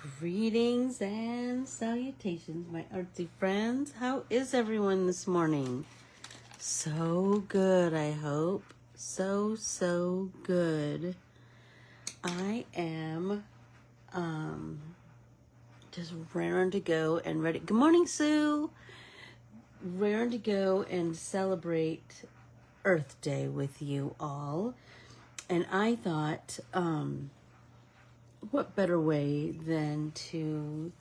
Greetings and salutations, my artsy friends. How is everyone this morning? So good, I hope. So good. I am just raring to go and ready. Good morning, Sue. Raring to go and celebrate Earth Day with you all. And I thought, what better way than to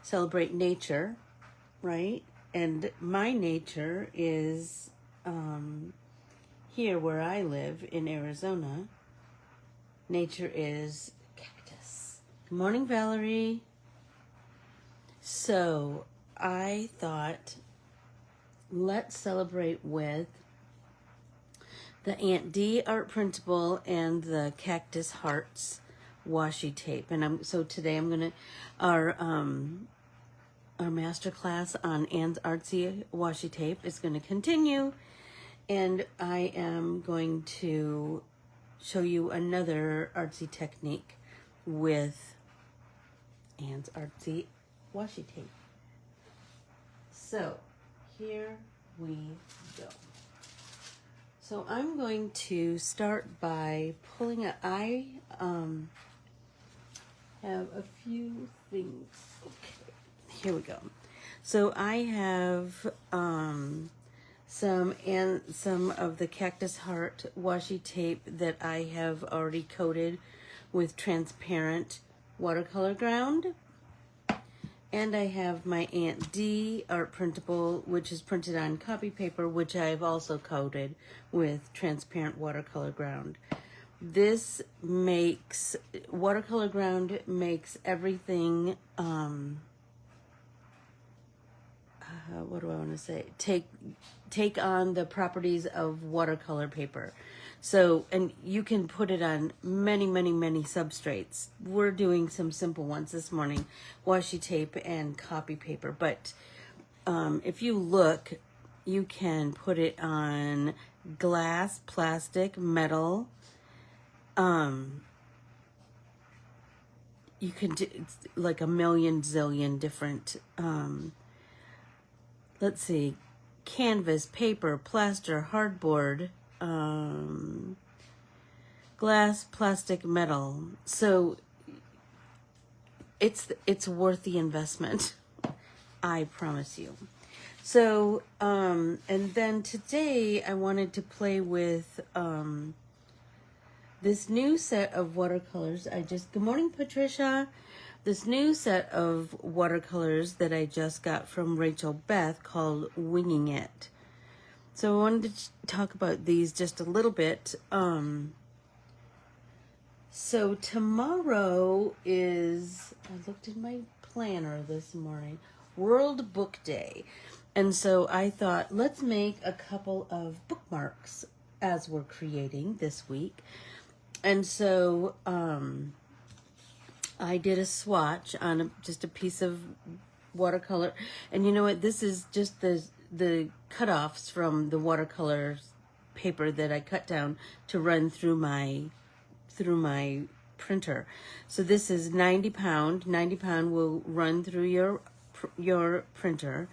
celebrate nature, right? And my nature is here where I live in Arizona. Nature is cactus. Good morning, Valerie. So I thought, let's celebrate with the Aunt Dee art printable and the cactus hearts washi tape. And so today I'm gonna our masterclass on Ann's artsy washi tape is going to continue, and I am going to show you another artsy technique with Ann's artsy washi tape. So here we go. So I'm going to start by pulling a, I have a few things. Okay, here we go. So I have some of the cactus heart washi tape that I have already coated with transparent watercolor ground. And I have my Aunt Dee art printable, which is printed on copy paper, which I've also coated with transparent watercolor ground. This makes, watercolor ground makes everything, what do I want to say? Take on the properties of watercolor paper. So, and you can put it on many substrates. We're doing some simple ones this morning, washi tape and copy paper. But if you look, you can put it on glass, plastic, metal. You can do like a million zillion different, let's see, canvas, paper, plaster, hardboard, glass, plastic, metal. So it's worth the investment, I promise you. So and then today I wanted to play with this new set of watercolors. Good morning, Patricia. This new set of watercolors that I just got from Rachel Beth called Winging It. So I wanted to talk about these just a little bit. So tomorrow is, I looked in my planner this morning, World Book Day. And so I thought, let's make a couple of bookmarks as we're creating this week. And so I did a swatch on just a piece of watercolor. And you know what? This is just the cutoffs from the watercolor paper that I cut down to run through my printer. So this is 90 pound. 90 pound will run through your printer.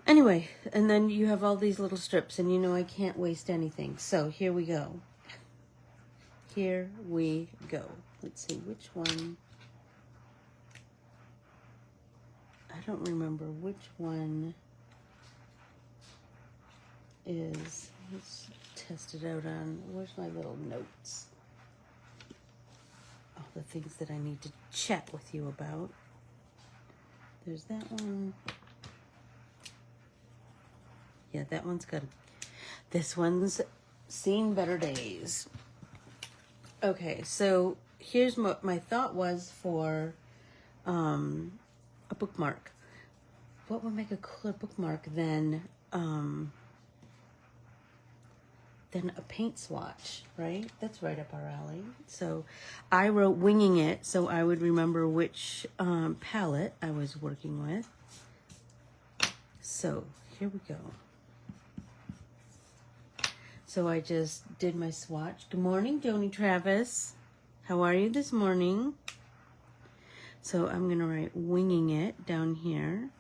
Anyway, and then you have all these little strips, and you know I can't waste anything. So here we go. Here we go. Let's see which one. I don't remember which one is. Let's test it out on. Where's my little notes? All the things that I need to chat with you about. There's that one. Yeah, that one's got. This one's seen better days. Okay, so here's what my thought was for a bookmark. What would make a cooler bookmark than a paint swatch, right? That's right up our alley. So I wrote Winging It so I would remember which palette I was working with. So here we go. So I just did my swatch. Good morning, Joni Travis. How are you this morning? So I'm going to write winging it down here.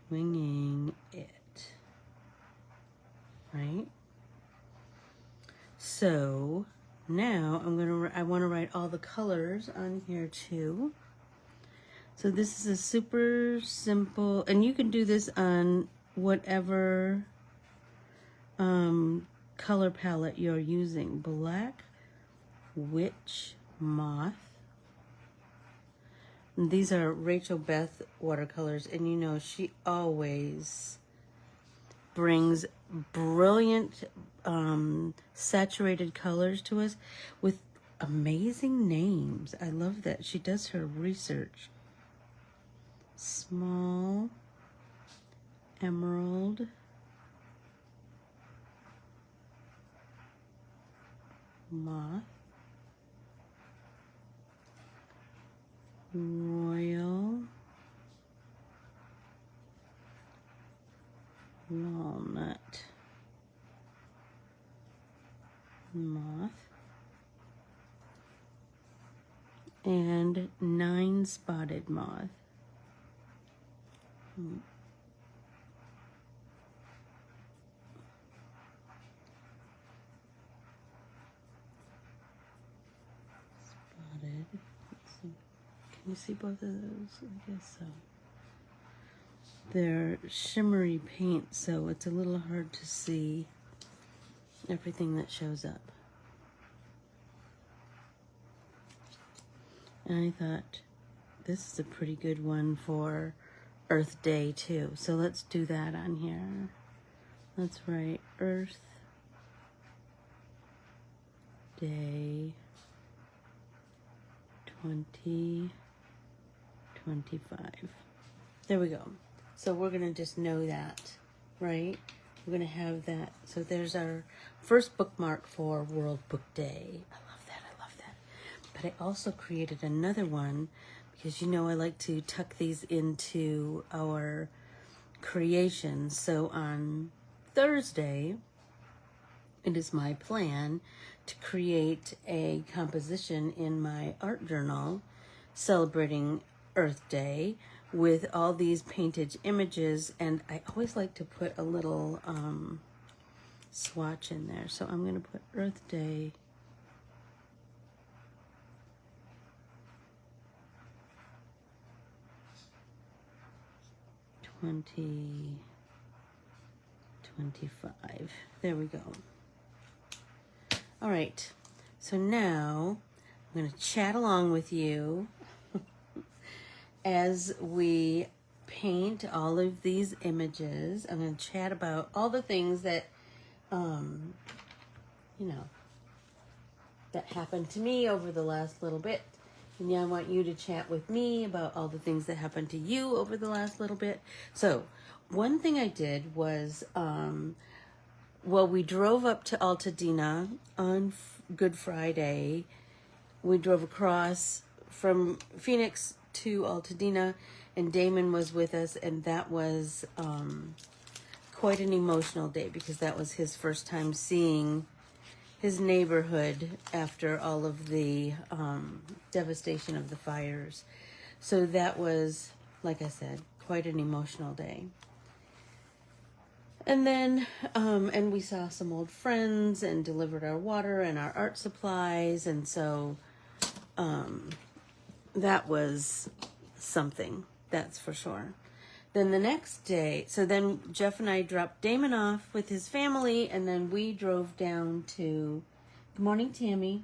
Winging it, right? So now I want to write all the colors on here too. So this is a super simple, and you can do this on whatever color palette you're using. Black Witch Moth. And these are Rachel Beth watercolors, and you know she always brings brilliant saturated colors to us with amazing names. I love that. She does her research. Small Emerald Moth. Royal Walnut Moth. And 9-spotted moth. Spotted. Can you see both of those? I guess so. They're shimmery paint, so it's a little hard to see everything that shows up. And I thought this is a pretty good one for Earth Day too. So let's do that on here. Let's write Earth Day 2025. There we go. So we're going to just know that, right? We're going to have that. So there's our first bookmark for World Book Day. I love that. I love that. But I also created another one because, you know, I like to tuck these into our creations. So on Thursday, it is my plan to create a composition in my art journal celebrating Earth Day with all these painted images, and I always like to put a little swatch in there. So I'm going to put Earth Day 2025. There we go. All right, so now I'm going to chat along with you as we paint all of these images. I'm going to chat about all the things that, you know, that happened to me over the last little bit. And yeah, I want you to chat with me about all the things that happened to you over the last little bit. So one thing I did was, well, we drove up to Altadena on Good Friday. We drove across from Phoenix to Altadena, and Damon was with us, and that was quite an emotional day because that was his first time seeing his neighborhood after all of the devastation of the fires. So that was, like I said, quite an emotional day. And then, and we saw some old friends and delivered our water and our art supplies. And so that was something, that's for sure. Then the next day, so then Jeff and I dropped Damon off with his family, and then we drove down to, good morning, Tammy.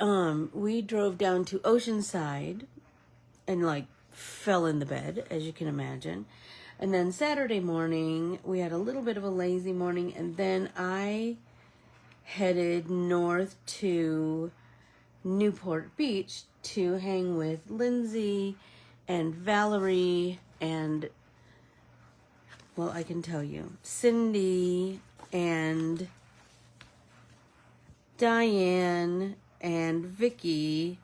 We drove down to Oceanside and like fell in the bed, as you can imagine. And then Saturday morning, we had a little bit of a lazy morning, and then I headed north to Newport Beach to hang with Lindsay and Valerie and, well, I can tell you, Cindy and Diane and Vicky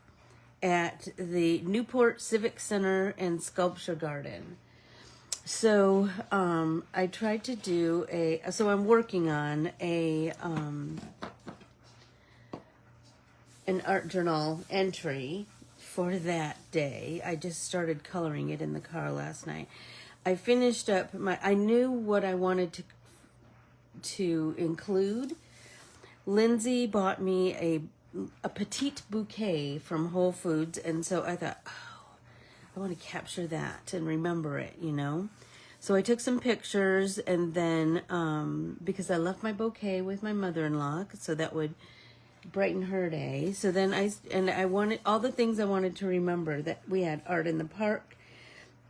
at the Newport Civic Center and Sculpture Garden. So I tried to do so I'm working on an art journal entry for that day. I just started coloring it in the car last night. I finished up I knew what I wanted to include. Lindsay bought me a petite bouquet from Whole Foods, and so I thought, oh, I want to capture that and remember it, you know? So I took some pictures, and then, because I left my bouquet with my mother-in-law, so that would brighten her day. So then I wanted, all the things I wanted to remember, that we had art in the park,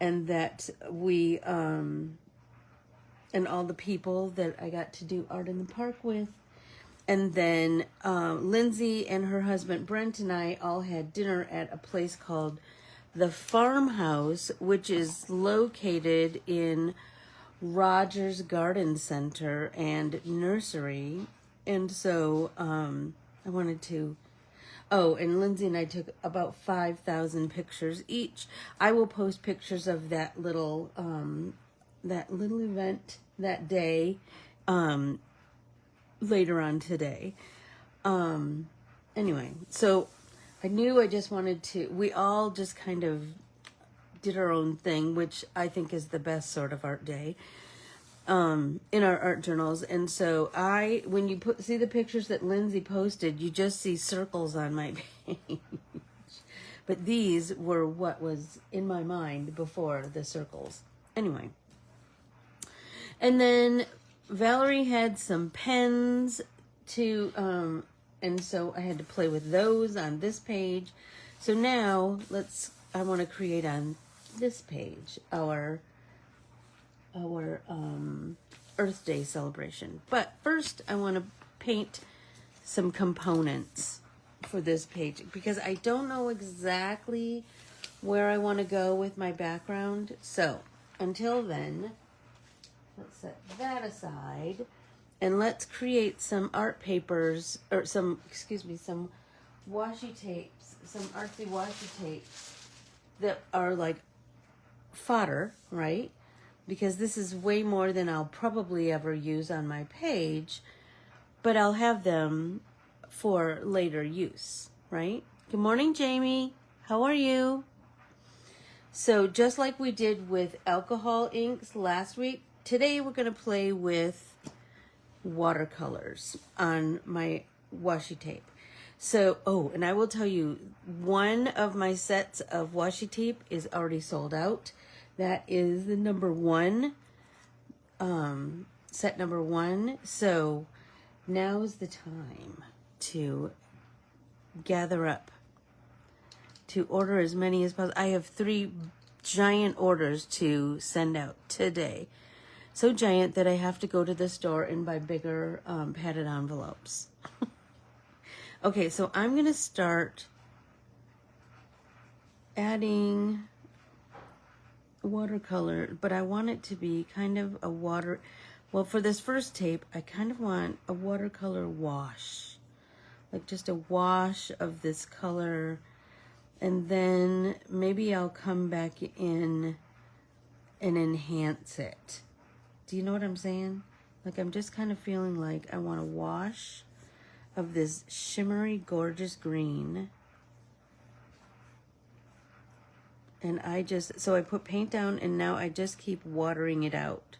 and that we, and all the people that I got to do art in the park with. And then Lindsay and her husband Brent and I all had dinner at a place called The Farmhouse, which is located in Rogers Garden Center and Nursery. And so I wanted to... Oh, and Lindsay and I took about 5,000 pictures each. I will post pictures of that little event that day later on today. Anyway, so I knew I just wanted to, we all just kind of did our own thing, which I think is the best sort of art day, in our art journals. And so when you see the pictures that Lindsay posted, you just see circles on my page. But these were what was in my mind before the circles. Anyway. And then Valerie had some pens and so I had to play with those on this page. So now I want to create on this page our Earth Day celebration. But first I want to paint some components for this page because I don't know exactly where I want to go with my background. So until then, let's set that aside and let's create some art papers, or some washi tapes, some artsy washi tapes that are like fodder, right? Because this is way more than I'll probably ever use on my page, but I'll have them for later use, right? Good morning, Jamie. How are you? So just like we did with alcohol inks last week, today we're going to play with watercolors on my washi tape. So, and I will tell you, one of my sets of washi tape is already sold out. That is the number one, set number one. So now's the time to gather up, to order as many as possible. I have 3 giant orders to send out today. So giant that I have to go to the store and buy bigger padded envelopes. Okay, so I'm going to start adding watercolor, but I want it to be kind of a well, for this first tape, I kind of want a watercolor wash. Like just a wash of this color, and then maybe I'll come back in and enhance it. Do you know what I'm saying? Like I'm just kind of feeling like I want a wash of this shimmery, gorgeous green. And so I put paint down and now I just keep watering it out.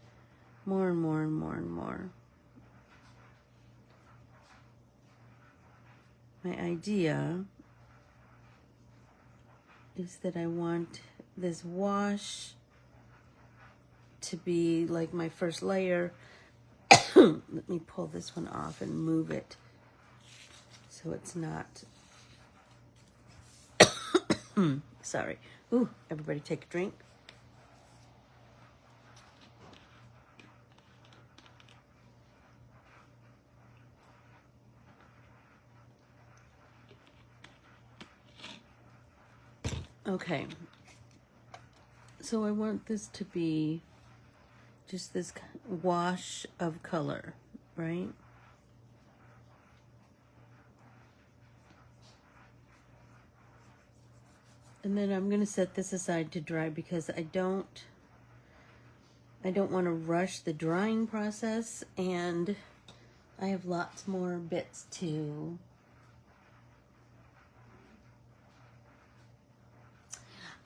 More and more and more and more. My idea is that I want this wash to be like my first layer. Let me pull this one off and move it so it's not... Sorry. Ooh, everybody take a drink. Okay. So I want this to be just this wash of color, right? And then I'm going to set this aside to dry because I don't want to rush the drying process, and I have lots more bits to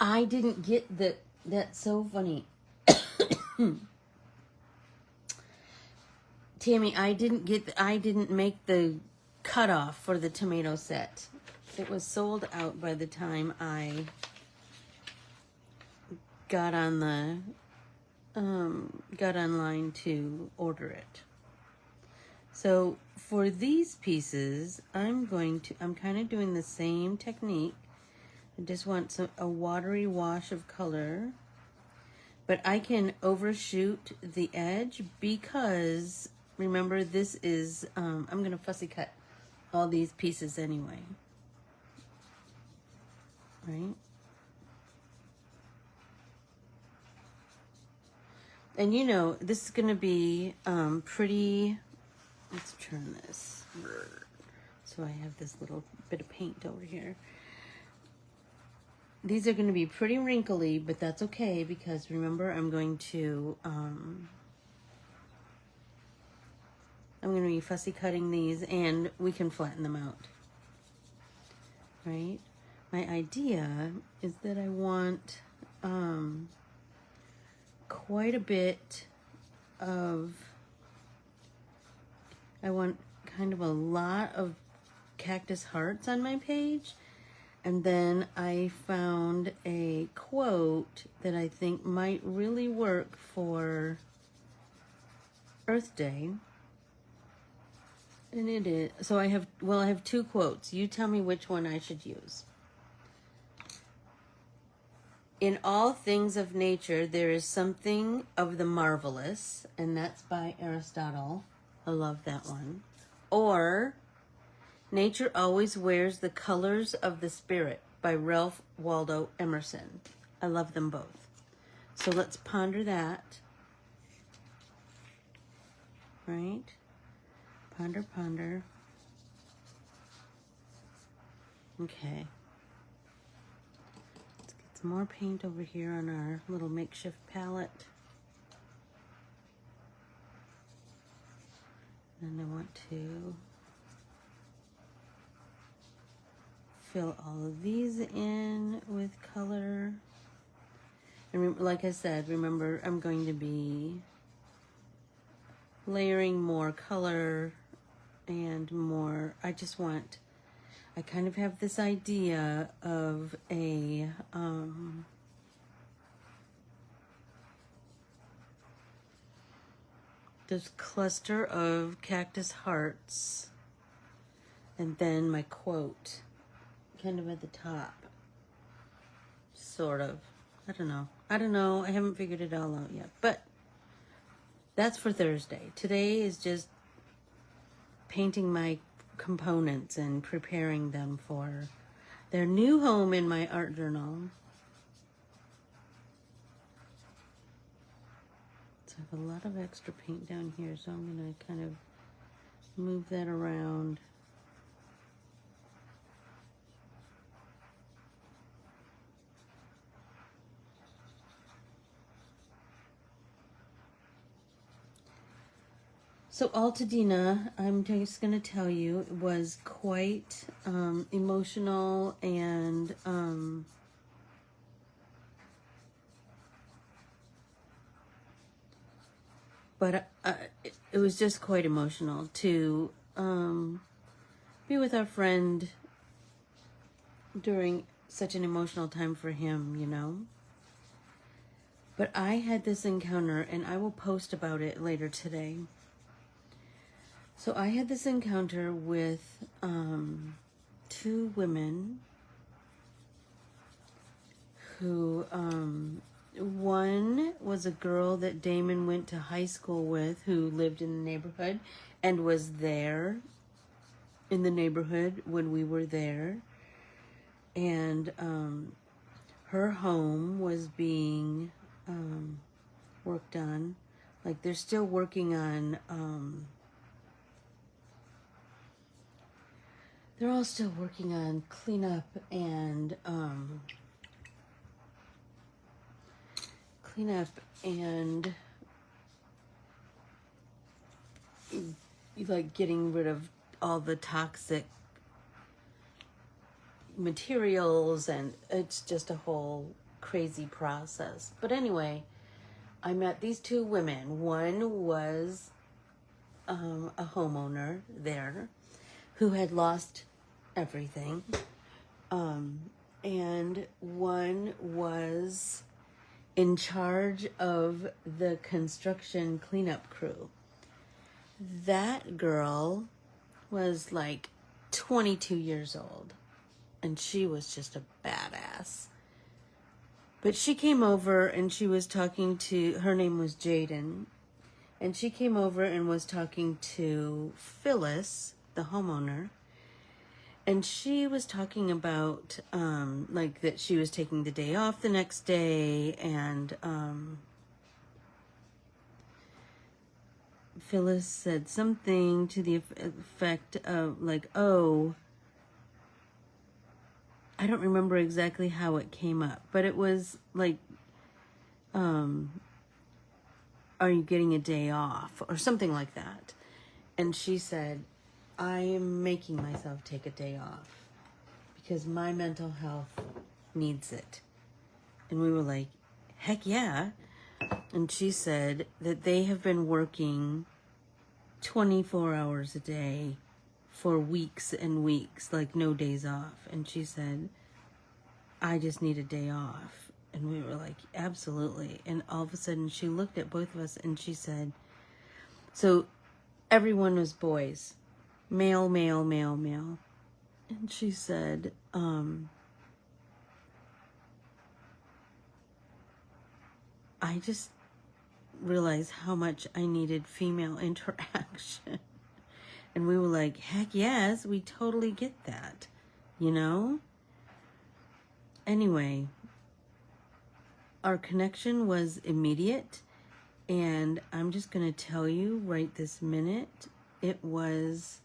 I didn't get that's so funny. Tammy, I didn't make the cutoff for the tomato set. It was sold out by the time I got on the got online to order it. So for these pieces, I'm kind of doing the same technique. I just want a watery wash of color, but I can overshoot the edge because remember this is, I'm going to fussy cut all these pieces anyway, right? And you know, this is going to be pretty, let's turn this, so I have this little bit of paint over here. These are going to be pretty wrinkly, but that's okay because remember I'm going to be fussy cutting these, and we can flatten them out, right? My idea is that I want quite a bit of, I want kind of a lot of cactus hearts on my page. And then I found a quote that I think might really work for Earth Day. And it is, so I have two quotes. You tell me which one I should use. In all things of nature, there is something of the marvelous, and that's by Aristotle. I love that one. Or, Nature Always Wears the Colors of the Spirit by Ralph Waldo Emerson. I love them both. So let's ponder that. Right? Ponder, ponder. Okay. Let's get some more paint over here on our little makeshift palette. And I want to fill all of these in with color. And like I said, remember I'm going to be layering more color and more, I kind of have this idea of a this cluster of cactus hearts, and then my quote kind of at the top, sort of. I don't know. I haven't figured it all out yet, but that's for Thursday. Today is just painting my components and preparing them for their new home in my art journal. So I have a lot of extra paint down here, so I'm going to kind of move that around. So Altadena, I'm just going to tell you, was quite emotional and but it was just quite emotional to be with our friend during such an emotional time for him, you know. But I had this encounter, and I will post about it later today. So I had this encounter with two women who, one was a girl that Damon went to high school with who lived in the neighborhood and was there in the neighborhood when we were there. And her home was being worked on. Like they're still working on... they're all still working on cleanup and clean up and like getting rid of all the toxic materials, and it's just a whole crazy process. But anyway, I met these two women. One was a homeowner there who had lost everything, and one was in charge of the construction cleanup crew. That girl was like 22 years old, and she was just a badass. But she came over and she was talking to, her name was Jaden, and she came over and was talking to Phyllis, the homeowner, and she was talking about like that she was taking the day off the next day, and Phyllis said something to the effect of like, oh, I don't remember exactly how it came up, but it was like, are you getting a day off or something like that? And she said, I am making myself take a day off because my mental health needs it. And we were like, heck yeah. And she said that they have been working 24 hours a day for weeks and weeks, like no days off. And she said, I just need a day off. And we were like, absolutely. And all of a sudden she looked at both of us and she said, so everyone was boys, male, male, male, male. And she said, I just realized how much I needed female interaction. And we were like, heck yes, we totally get that, you know? Anyway, our connection was immediate, and I'm just going to tell you right this minute, it was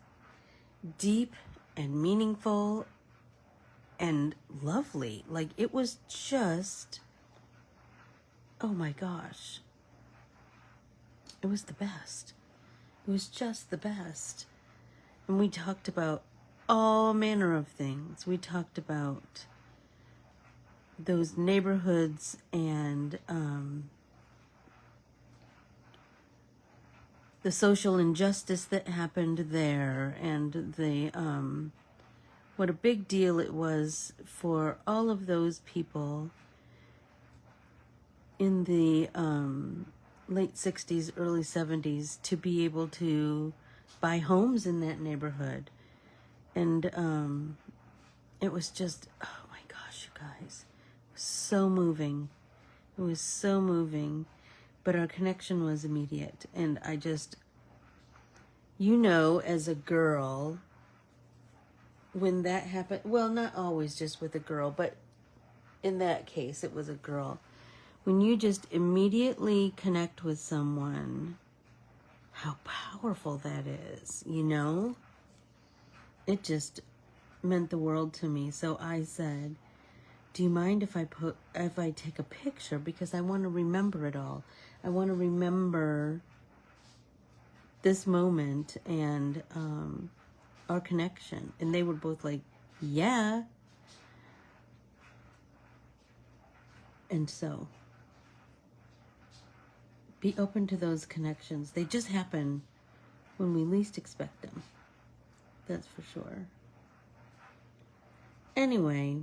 deep and meaningful and lovely. Like, it was just, oh my gosh, it was the best. It was just the best. And we talked about all manner of things. We talked about those neighborhoods and the social injustice that happened there, and the what a big deal it was for all of those people in the late 60s, early 70s to be able to buy homes in that neighborhood. And it was just, oh my gosh, you guys, it was so moving. It was so moving. But our connection was immediate. And I just, you know, as a girl, when that happened, well, not always just with a girl, but in that case, it was a girl. When you just immediately connect with someone, how powerful that is, you know? It just meant the world to me. So I said, do you mind if I take a picture? Because I want to remember it all. I want to remember this moment and our connection. And they were both like, yeah. And so, be open to those connections. They just happen when we least expect them. That's for sure. Anyway,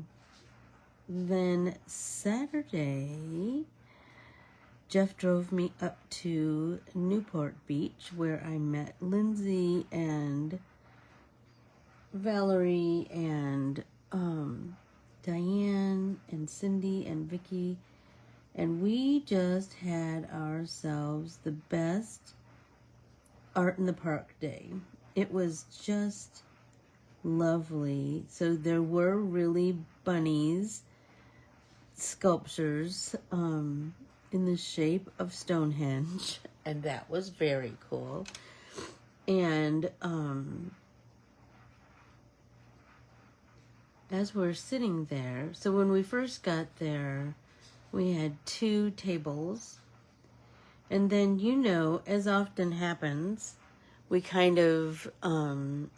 then Saturday, Jeff drove me up to Newport Beach, where I met Lindsay and Valerie and Diane and Cindy and Vicky. And we just had ourselves the best Art in the Park day. It was just lovely. So there were really bunnies, sculptures in the shape of Stonehenge, and that was very cool. And as we're sitting there, so when we first got there, We had 2 tables. And then, you know, as often happens, we kind of, all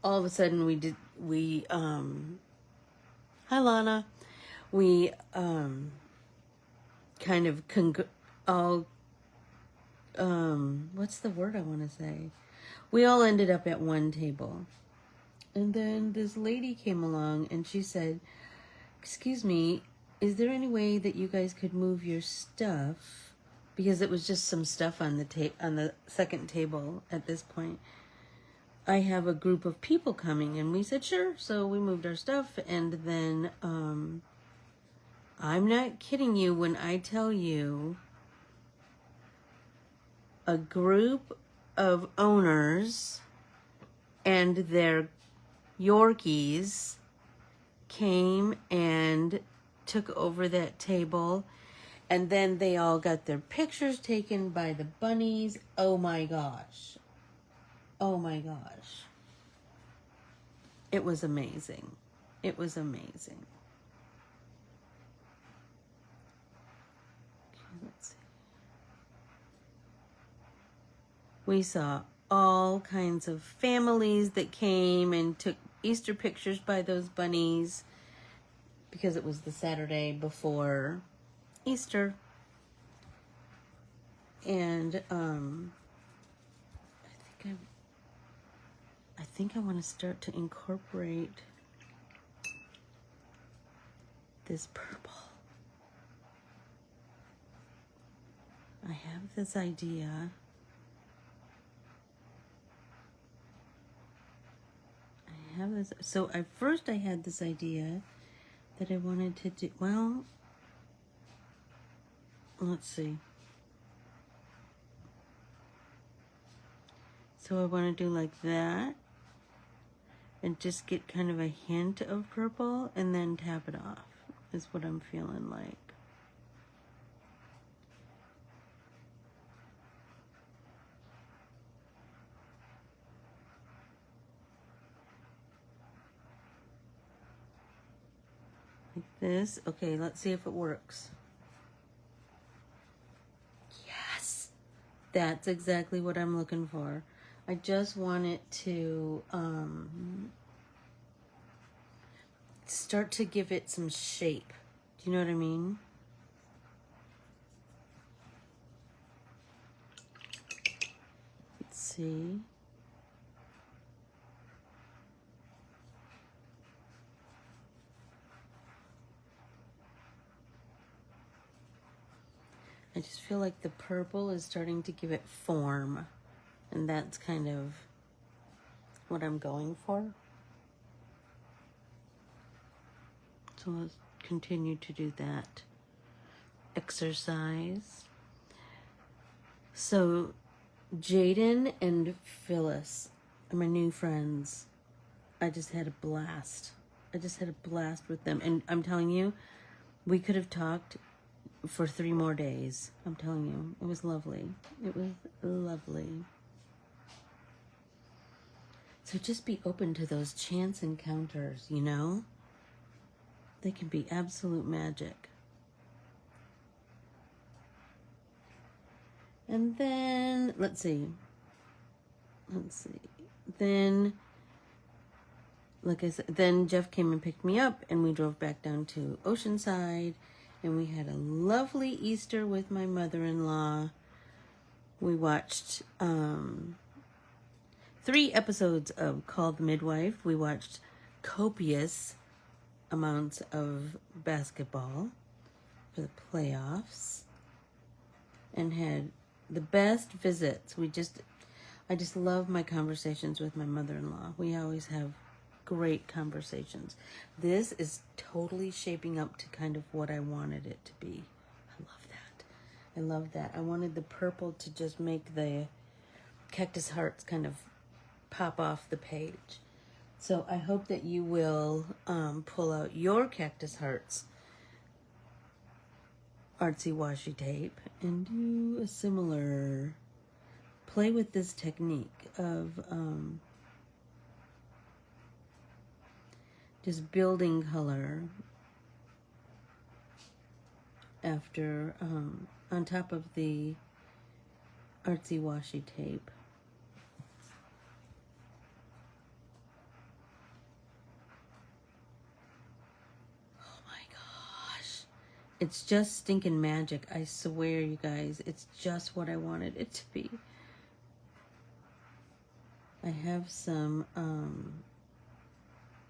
of a sudden hi Lana, we, kind of, all, what's the word I want to say? We all ended up at one table. And then this lady came along and she said, "Excuse me, is there any way that you guys could move your stuff?" Because it was just some stuff on the second table at this point. "I have a group of people coming," and we said sure. So we moved our stuff, and then I'm not kidding you when I tell you a group of owners and their Yorkies came and took over that table. And then they all got their pictures taken by the bunnies. Oh my gosh. Oh my gosh. It was amazing. It was amazing. Okay, let's see. We saw all kinds of families that came and took Easter pictures by those bunnies because it was the Saturday before Easter. And I think I want to start to incorporate this purple. I have this idea. So at first I had this idea that I wanted to do, well, let's see. So I want to do like that and just get kind of a hint of purple and then tap it off is what I'm feeling like. Like this. Okay, let's see if it works. Yes! That's exactly what I'm looking for. I just want it to start to give it some shape. Do you know what I mean? Let's see. I just feel like the purple is starting to give it form, and that's kind of what I'm going for. So let's continue to do that exercise. So Jaden and Phyllis are my new friends. I just had a blast. I just had a blast with them. And I'm telling you, we could have talked for 3 more days. I'm telling you, it was lovely. It was lovely. So just be open to those chance encounters, you know? They can be absolute magic. And then, let's see. Then, like I said, then Jeff came and picked me up and we drove back down to Oceanside. And we had a lovely Easter with my mother-in-law. We watched 3 episodes of Called the Midwife. We watched copious amounts of basketball for the playoffs. And had the best visits. I just love my conversations with my mother-in-law. We always have great conversations. This is totally shaping up to kind of what I wanted it to be. I love that. I love that. I wanted the purple to just make the cactus hearts kind of pop off the page. So I hope that you will pull out your cactus hearts artsy washi tape and do a similar, play with this technique of just building color after, on top of the artsy washi tape. Oh my gosh. It's just stinking magic. I swear, you guys, it's just what I wanted it to be. I have some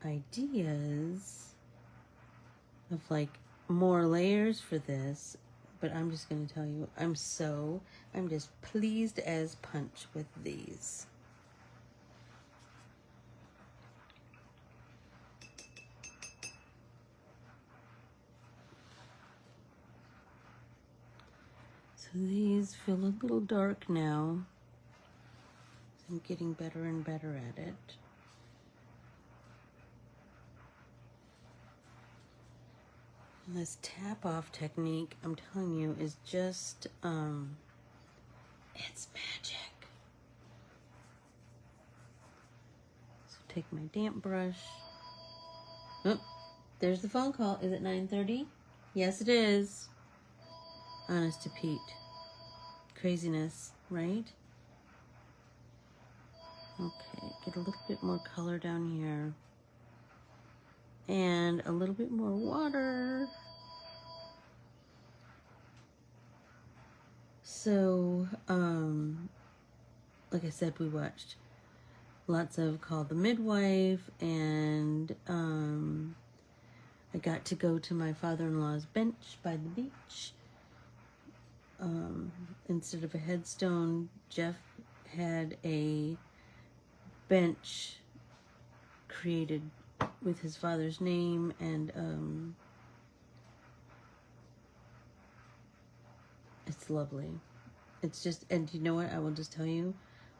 ideas of like more layers for this, but I'm just going to tell you, I'm just pleased as punch with these. So these feel a little dark now. I'm getting better and better at it. And this tap off technique, I'm telling you, is just, it's magic. So take my damp brush. Oh, there's the phone call. Is it 9:30? Yes, it is. Honest to Pete. Craziness, right? Okay, get a little bit more color down here. And a little bit more water. So, like I said, we watched lots of Call the Midwife, and I got to go to my father-in-law's bench by the beach. Instead of a headstone, Jeff had a bench created with his father's name, and it's lovely. It's just, and you know what, I will just tell you,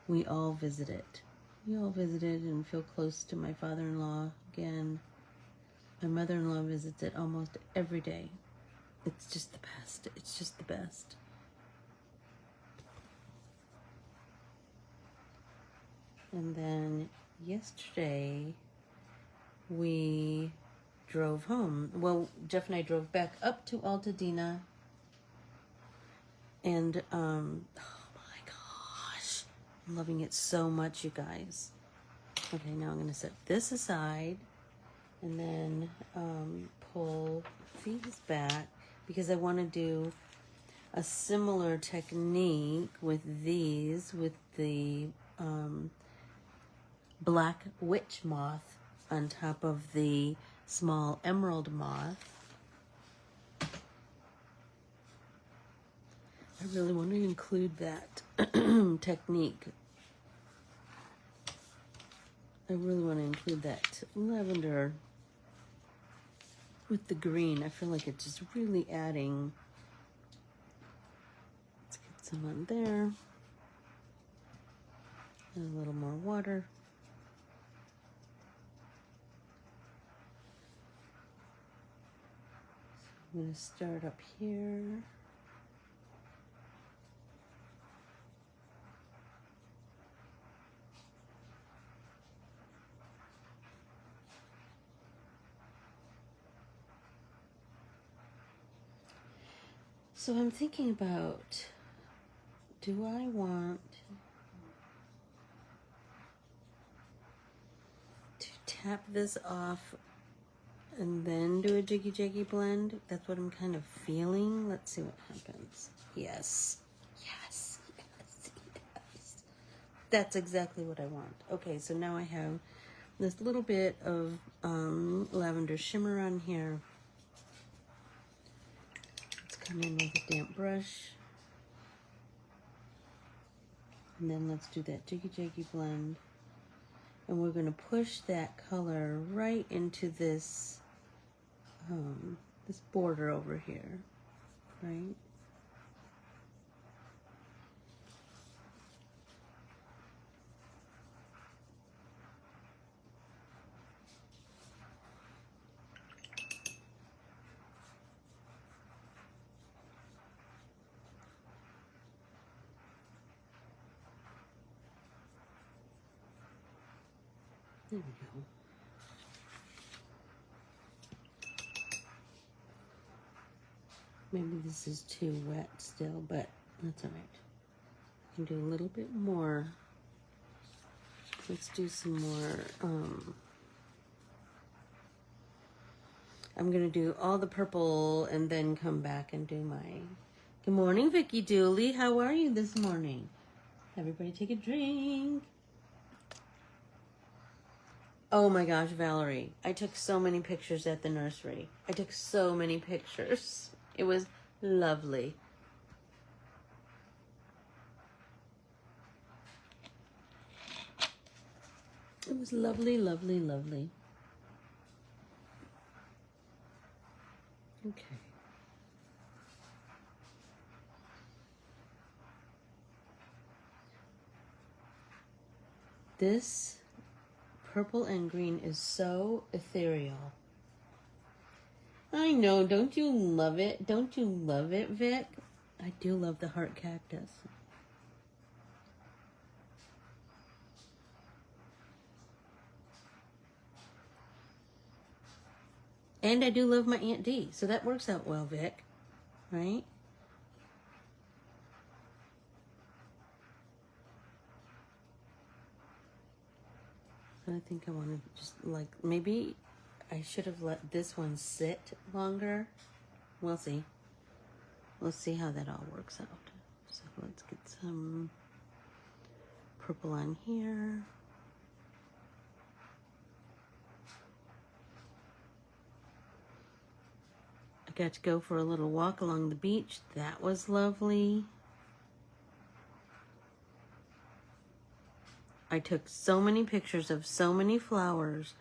we all visit it. We all visited and feel close to my father-in-law again. My mother-in-law visits it almost every day. It's just the best. It's just the best. And then yesterday we drove home. Well, Jeff and I drove back up to Altadena, and oh my gosh, I'm loving it so much, you guys. Okay, now I'm gonna set this aside and then pull these back, because I want to do a similar technique with these, with the black witch moth on top of the small emerald moth. I really want to include that technique. I really want to include that lavender with the green. I feel like it's just really adding. Let's get some on there. And a little more water. I'm going to start up here. So I'm thinking about, do I want to tap this off and then do a jiggy blend? That's what I'm kind of feeling. Let's see what happens. Yes, yes, yes, yes. That's exactly what I want. Okay, so now I have this little bit of lavender shimmer on here. Let's come in with a damp brush. And then let's do that jiggy blend. And we're going to push that color right into this this border over here, right? There we go. Maybe this is too wet still, but that's all right. I can do a little bit more. Let's do some more. I'm gonna do all the purple and then come back and do my. Good morning, Vicky Dooley. How are you this morning? Everybody take a drink. Oh my gosh, Valerie. I took so many pictures at the nursery. I took so many pictures. It was lovely. It was lovely, lovely, lovely. Okay. This purple and green is so ethereal. I know, don't you love it? Don't you love it, Vic? I do love the heart cactus. And I do love my Aunt Dee, so that works out well, Vic, right? I think I want to just like, maybe I should have let this one sit longer. We'll see. We'll see how that all works out. So let's get some purple on here. I got to go for a little walk along the beach. That was lovely. I took so many pictures of so many flowers.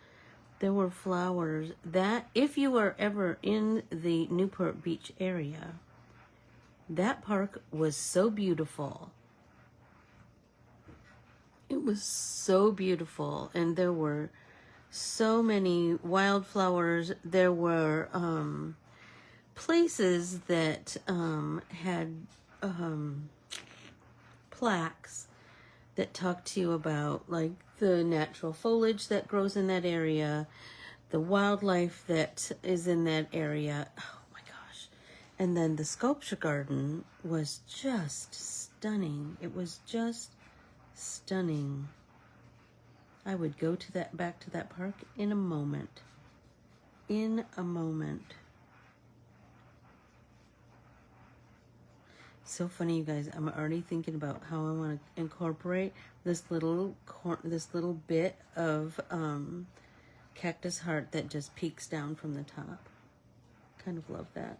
There were flowers that, if you are ever in the Newport Beach area, that park was so beautiful. It was so beautiful, and there were so many wildflowers. There were places that had plaques that talk to you about like the natural foliage that grows in that area, the wildlife that is in that area. Oh my gosh. And then the sculpture garden was just stunning. It was just stunning. I would go to that, back to that park in a moment. In a moment. So funny, you guys. I'm already thinking about how I want to incorporate this little bit of cactus heart that just peeks down from the top. Kind of love that.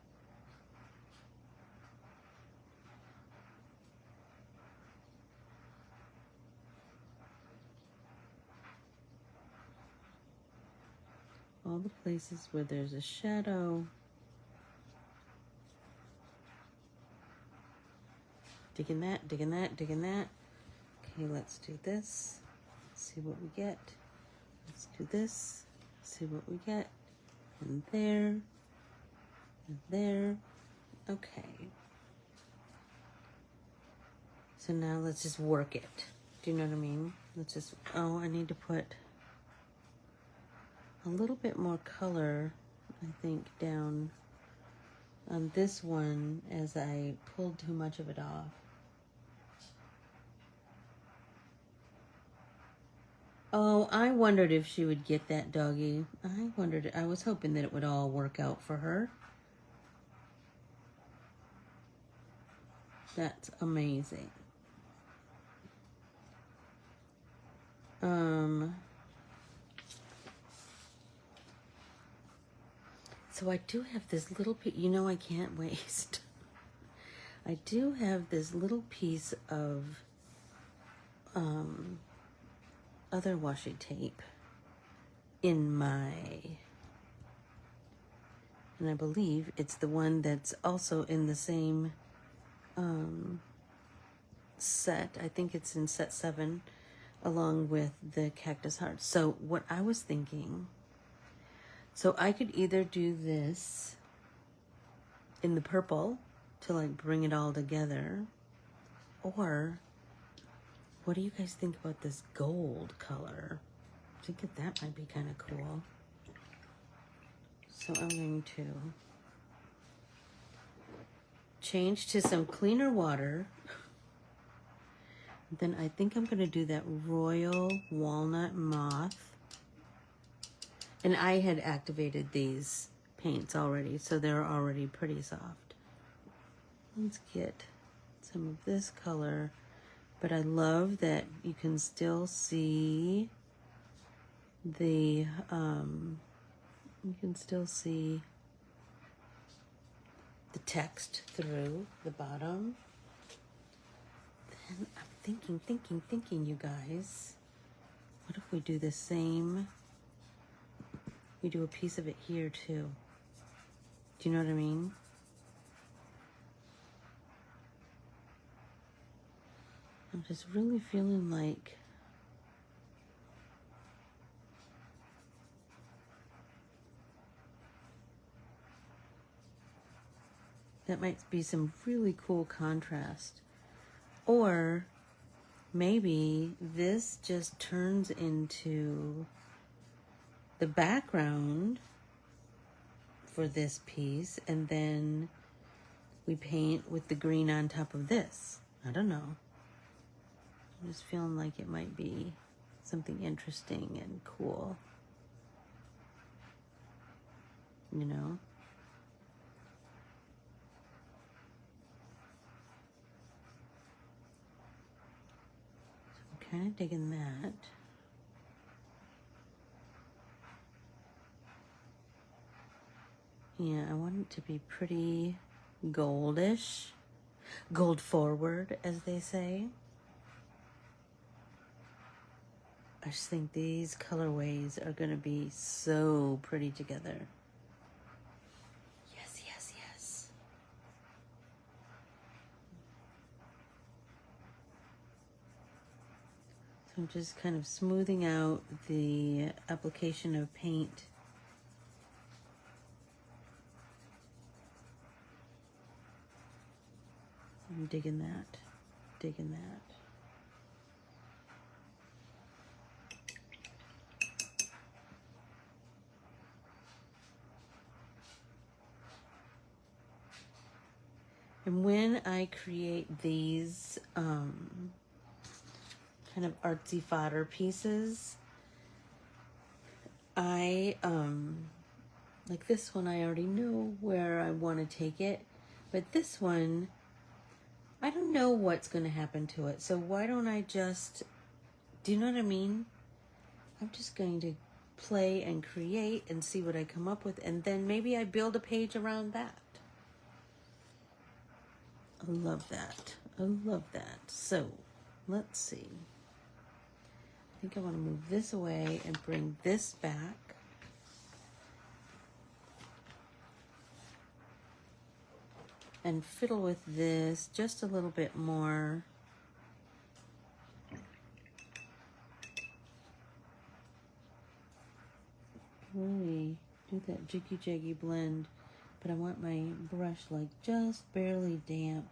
All the places where there's a shadow. Digging that, digging that, digging that. Okay, let's do this. See what we get. Let's do this. See what we get. And there. And there. Okay. So now let's just work it. Do you know what I mean? Let's just, oh, I need to put a little bit more color, I think, down on this one as I pulled too much of it off. Oh, I wondered if she would get that doggy. I was hoping that it would all work out for her. That's amazing. So I do have this little piece, you know, I can't waste. I do have this little piece of other washi tape in my, and I believe it's the one that's also in the same set. I think it's in set 7 along with the cactus heart. So what I was thinking, so I could either do this in the purple to like bring it all together, or what do you guys think about this gold color? I think that might be kind of cool. So I'm going to change to some cleaner water. Then I think I'm going to do that Royal Walnut Moth. And I had activated these paints already, so they're already pretty soft. Let's get some of this color. But I love that you can still see the, text through the bottom. Then I'm thinking, you guys. What if we do the same? We do a piece of it here too. Do you know what I mean? I'm just really feeling like that might be some really cool contrast. Or maybe this just turns into the background for this piece, and then we paint with the green on top of this. I don't know. I'm just feeling like it might be something interesting and cool. You know? So I'm kind of digging that. Yeah, I want it to be pretty goldish. Gold forward, as they say. I just think these colorways are going to be so pretty together. Yes, yes, yes. So I'm just kind of smoothing out the application of paint. I'm digging that, digging that. And when I create these kind of artsy fodder pieces, I, like this one, I already know where I want to take it, but this one, I don't know what's going to happen to it. So why don't I just, do you know what I mean? I'm just going to play and create and see what I come up with, and then maybe I build a page around that. I love that. I love that. So let's see. I think I want to move this away and bring this back. And fiddle with this just a little bit more. Really do that jiggy blend, but I want my brush like just barely damp.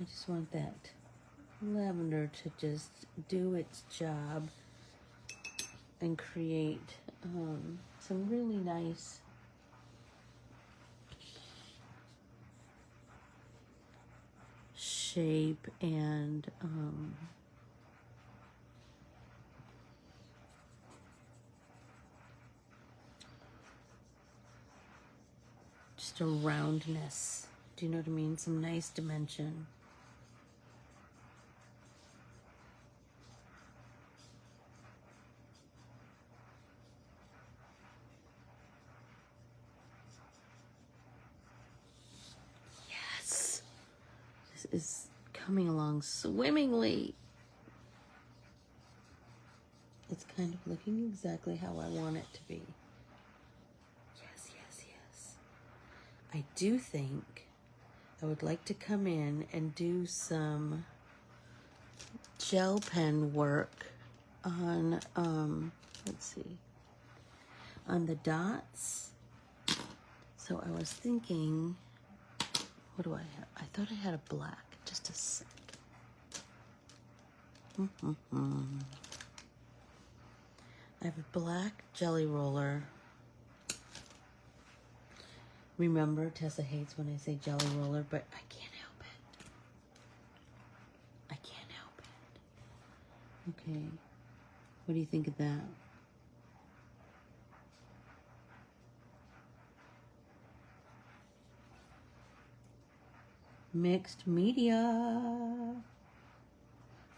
I just want that lavender to just do its job and create some really nice shape and just a roundness. Do you know what I mean? Some nice dimension. Yes! This is coming along swimmingly. It's kind of looking exactly how I want it to be. Yes, yes, yes. I do think I would like to come in and do some gel pen work on, let's see, on the dots. So I was thinking, what do I have? I thought I had a black, just a sec. I have a black jelly roller. Remember, Tessa hates when I say jelly roller, but I can't help it. I can't help it. Okay. What do you think of that? Mixed media.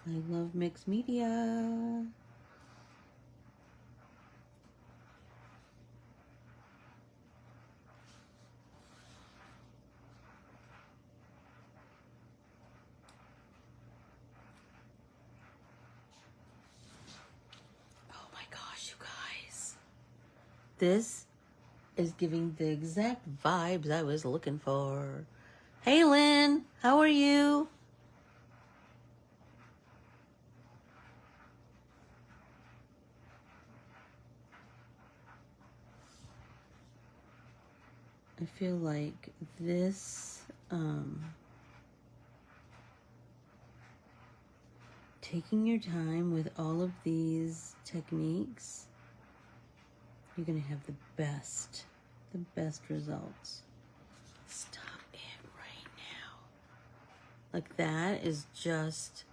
I love mixed media. Oh my gosh, you guys. This is giving the exact vibes I was looking for. Hey Lynn, how are you? I feel like this, taking your time with all of these techniques, you're gonna have the best results. Stop it right now. Like that is just,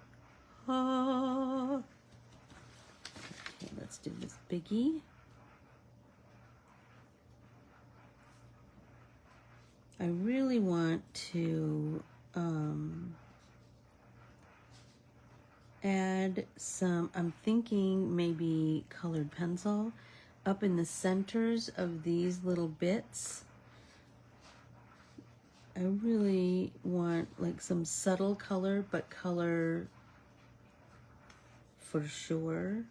oh. Okay, let's do this biggie. I really want to add some, I'm thinking maybe colored pencil up in the centers of these little bits. I really want like some subtle color, but color for sure.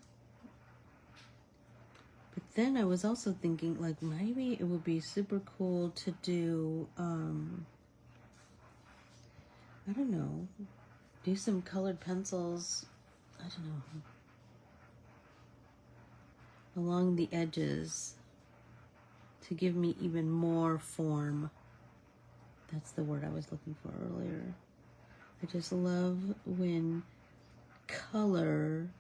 But then I was also thinking like maybe it would be super cool to do, I don't know, do some colored pencils, I don't know, along the edges to give me even more form. That's the word I was looking for earlier. I just love when color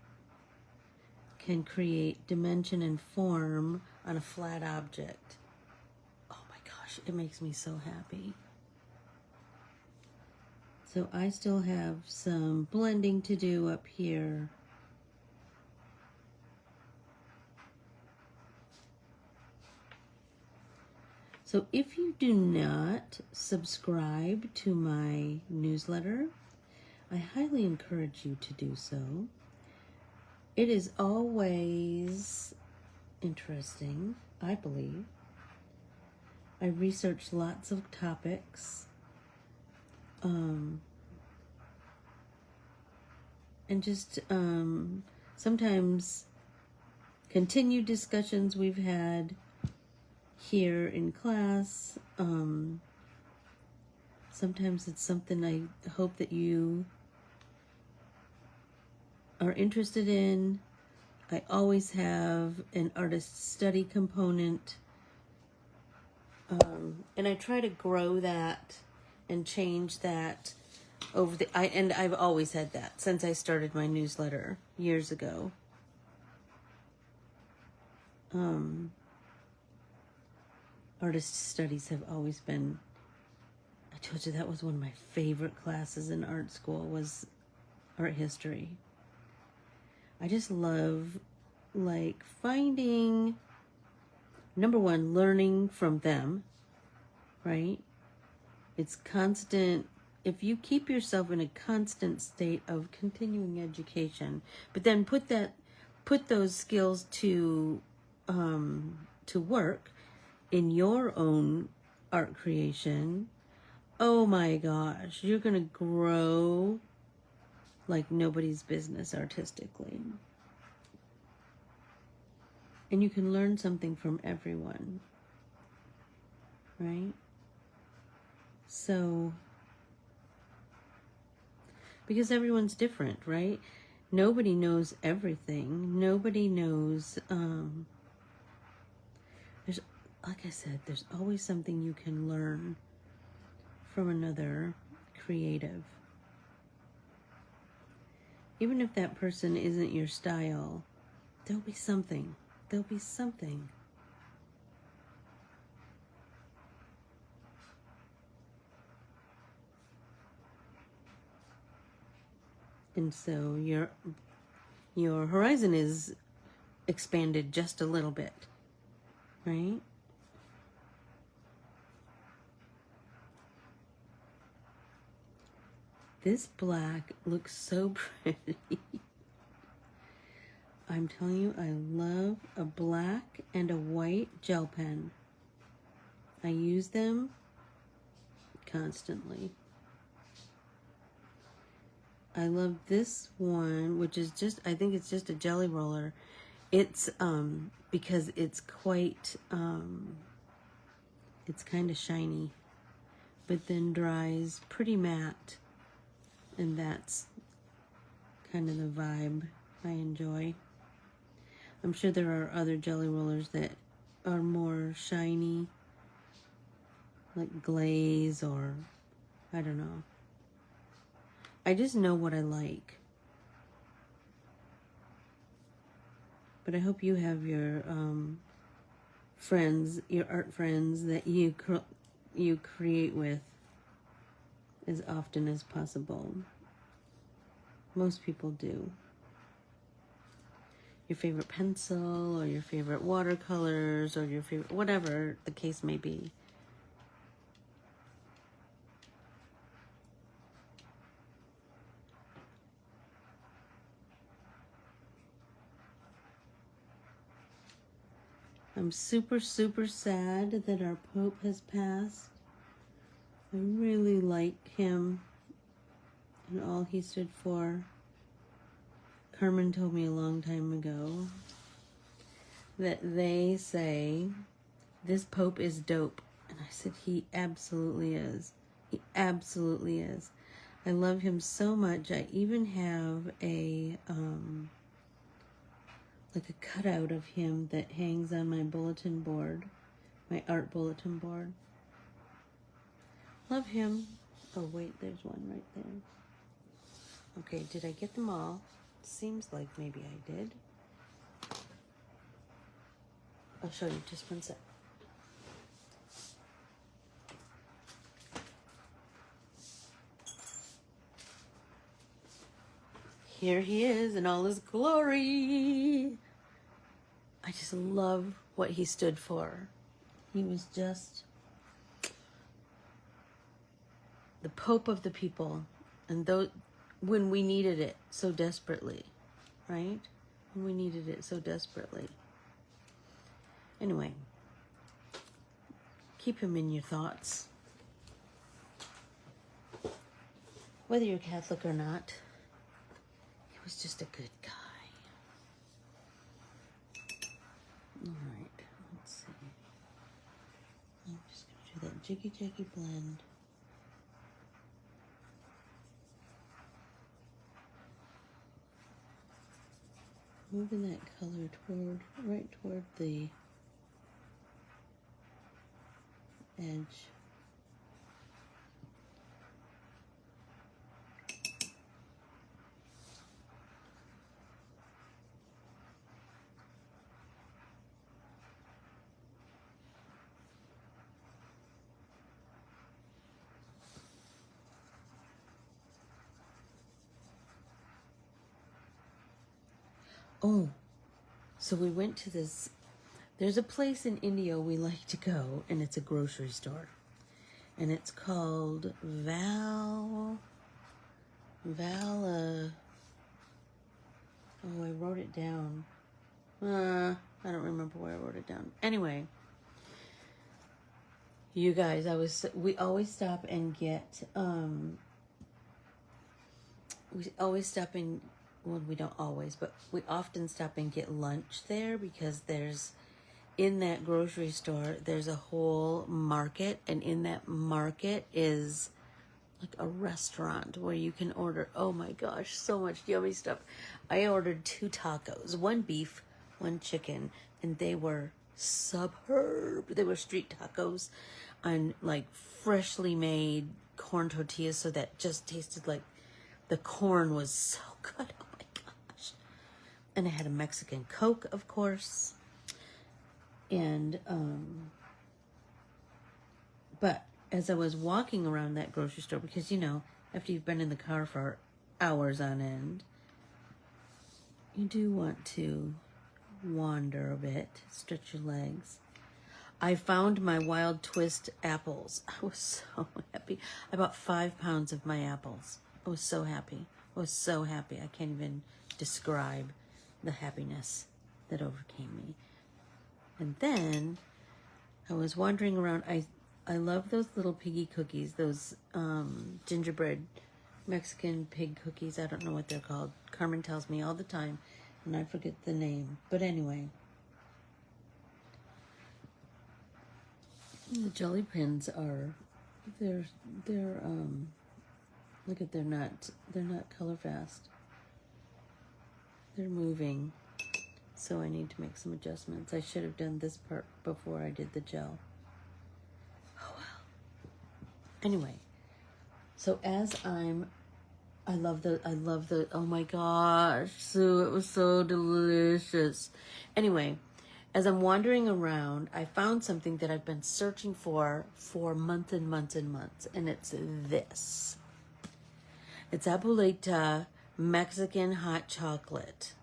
can create dimension and form on a flat object. Oh my gosh, it makes me so happy. So I still have some blending to do up here. So if you do not subscribe to my newsletter, I highly encourage you to do so. It is always interesting, I believe. I research lots of topics. And just sometimes continued discussions we've had here in class. Sometimes it's something I hope that you are interested in. I always have an artist study component. And I try to grow that and change that over the, and I've always had that since I started my newsletter years ago. Artist studies have always been, I told you that was one of my favorite classes in art school, was art history. I just love like finding, number one, learning from them, right? It's constant. If you keep yourself in a constant state of continuing education, but then put those skills to work in your own art creation, oh my gosh, you're gonna grow like nobody's business artistically. And you can learn something from everyone, right? So, because everyone's different, right? Nobody knows everything. Nobody knows, there's, like I said, there's always something you can learn from another creative. Even if that person isn't your style, there'll be something. There'll be something. And so your horizon is expanded just a little bit, right? This black looks so pretty. I'm telling you, I love a black and a white gel pen. I use them constantly. I love this one, which is just, I think it's just a jelly roller. It's, because it's quite, it's kind of shiny, but then dries pretty matte. And that's kind of the vibe I enjoy. I'm sure there are other jelly rollers that are more shiny, like glaze or, I don't know. I just know what I like. But I hope you have your friends, your art friends that you create with as often as possible. Most people do. Your favorite pencil or your favorite watercolors or your favorite, whatever the case may be. I'm super, super sad that our Pope has passed. I really like him and all he stood for. Carmen told me a long time ago that they say, this Pope is dope. And I said, he absolutely is. He absolutely is. I love him so much. I even have a, like a cutout of him that hangs on my bulletin board, my art bulletin board. Love him. Oh wait, there's one right there. Okay, did I get them all? Seems like maybe I did. I'll show you, just one sec. Here he is in all his glory. I just love what he stood for. He was just the Pope of the people. And those, when we needed it so desperately, right? When we needed it so desperately. Anyway, keep him in your thoughts. Whether you're Catholic or not, he was just a good guy. All right, let's see. I'm just going to do that jiggy blend. Moving that color toward, right toward the edge. Oh, so we went to this, there's a place in India we like to go, and it's a grocery store. And it's called oh, I wrote it down. I don't remember where I wrote it down. Anyway, you guys, we always stop and get, well, we don't always, but we often stop and get lunch there because in that grocery store, there's a whole market, and in that market is like a restaurant where you can order, oh my gosh, so much yummy stuff. I ordered 2 tacos, 1 beef, 1 chicken, and they were superb. They were street tacos on like freshly made corn tortillas, so that just tasted like the corn was so good. Oh my gosh. And I had a Mexican Coke, of course. And, but as I was walking around that grocery store, because, you know, after you've been in the car for hours on end, you do want to wander a bit, stretch your legs. I found my wild twist apples. I was so happy. I bought 5 pounds of my apples. I was so happy. I was so happy. I can't even describe the happiness that overcame me. And then I was wandering around. I love those little piggy cookies, those gingerbread Mexican pig cookies. I don't know what they're called. Carmen tells me all the time, and I forget the name. But anyway, the jelly pins are, they're look at, they're not color fast. They're moving. So I need to make some adjustments. I should have done this part before I did the gel. Oh well. Anyway, so as I love the, oh my gosh, Sue, it was so delicious. Anyway, as I'm wandering around, I found something that I've been searching for months and months and months, and it's this. It's Abuelita Mexican hot chocolate.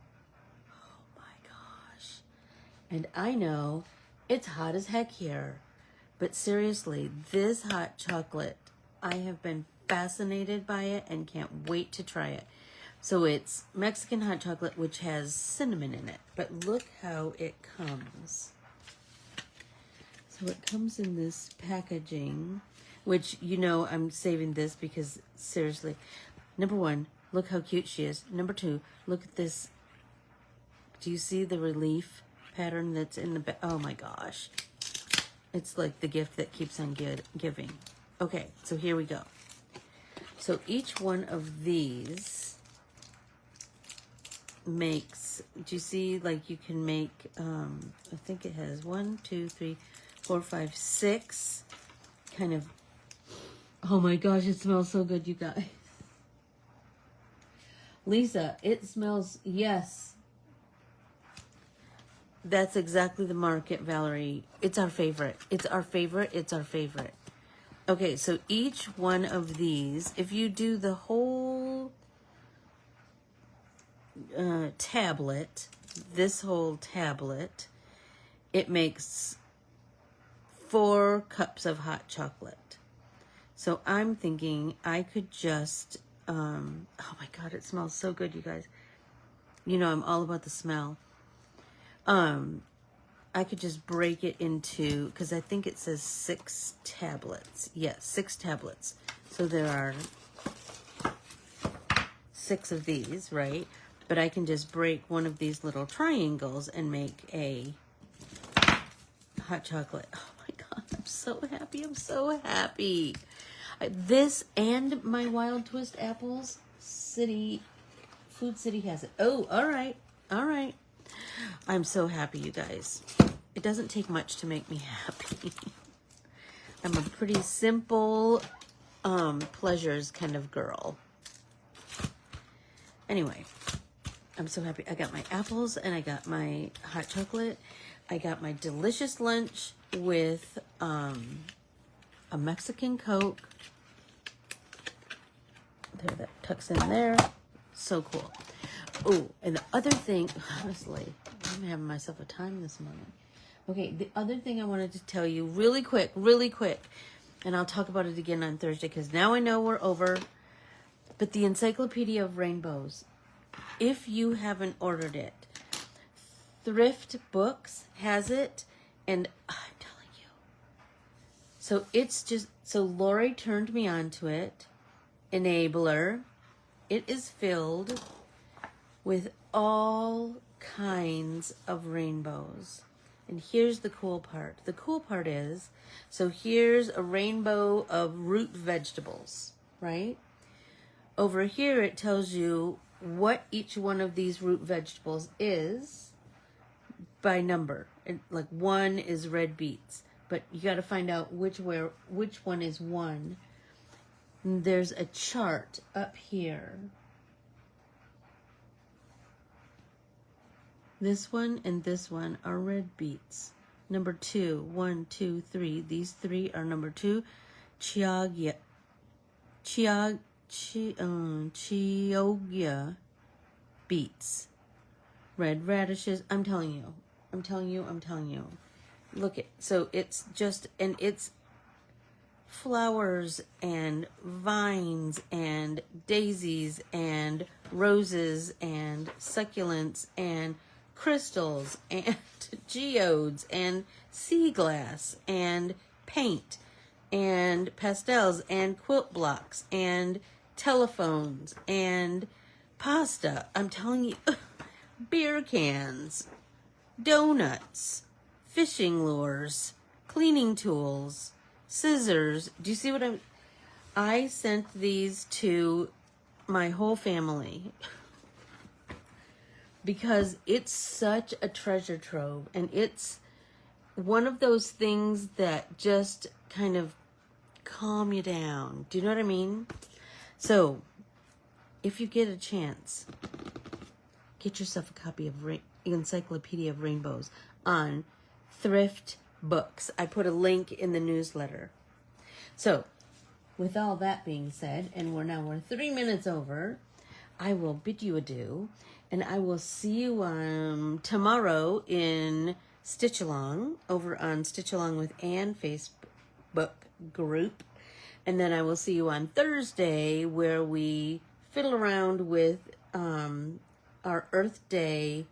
And I know it's hot as heck here, but seriously, this hot chocolate, I have been fascinated by it and can't wait to try it. So it's Mexican hot chocolate, which has cinnamon in it, but look how it comes. So it comes in this packaging, which, you know, I'm saving this because seriously, number one, look how cute she is. Number two, look at this. Do you see the relief pattern that's in the back? Oh my gosh. It's like the gift that keeps on giving. Okay, so here we go. So each one of these makes, do you see, like you can make, I think it has 1, 2, 3, 4, 5, 6 kind of, oh my gosh, it smells so good, you guys. Lisa, it smells, yes. That's exactly the market, Valerie. It's our favorite. It's our favorite. It's our favorite. Okay, so each one of these, if you do the whole tablet, this whole tablet, it makes 4 cups of hot chocolate. So I'm thinking I could just, oh my God, it smells so good, you guys. You know, I'm all about the smell. I could just break it into, because I think it says 6 tablets. Yes, 6 tablets. So there are 6 of these, right? But I can just break one of these little triangles and make a hot chocolate. Oh my God, I'm so happy. I'm so happy. This and my Wild Twist apples, Food City has it. Oh, all right. All right. I'm so happy, you guys. It doesn't take much to make me happy. I'm a pretty simple pleasures kind of girl. Anyway, I'm so happy. I got my apples and I got my hot chocolate. I got my delicious lunch with a Mexican Coke. There, that tucks in there. So cool. Oh, and the other thing, honestly, I'm having myself a time this morning. Okay, the other thing I wanted to tell you really quick, and I'll talk about it again on Thursday because now I know we're over, but the Encyclopedia of Rainbows, if you haven't ordered it, Thrift Books has it, and I'm telling you. So it's just, so Lori turned me on to it, Enabler. It is filled with all kinds of rainbows. And here's the cool part. The cool part is, so here's a rainbow of root vegetables, right? Over here it tells you what each one of these root vegetables is by number. And like 1 is red beets, but you got to find out which one is 1. And there's a chart up here. This one and this one are red beets. Number 2. 1, 2, 3. These 3 are number 2. Chioggia beets. Red radishes. I'm telling you. Look at, so it's just, and it's flowers and vines and daisies and roses and succulents and crystals and geodes and sea glass and paint and pastels and quilt blocks and telephones and pasta. I'm telling you, beer cans, donuts, fishing lures, cleaning tools, scissors. Do you see what I sent these to my whole family because it's such a treasure trove, and it's one of those things that just kind of calm you down. Do you know what I mean? So if you get a chance, get yourself a copy of Encyclopedia of Rainbows on Thrift Books. I put a link in the newsletter. So with all that being said, and we're 3 minutes over, I will bid you adieu, and I will see you tomorrow in Stitch Along, over on Stitch Along with Anne Facebook group. And then I will see you on Thursday, where we fiddle around with our Earth Day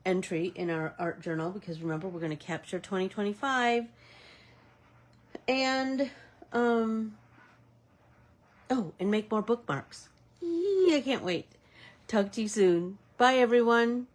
entry in our art journal, because remember, we're going to capture 2025. And and make more bookmarks. I can't wait. Talk to you soon. Bye, everyone.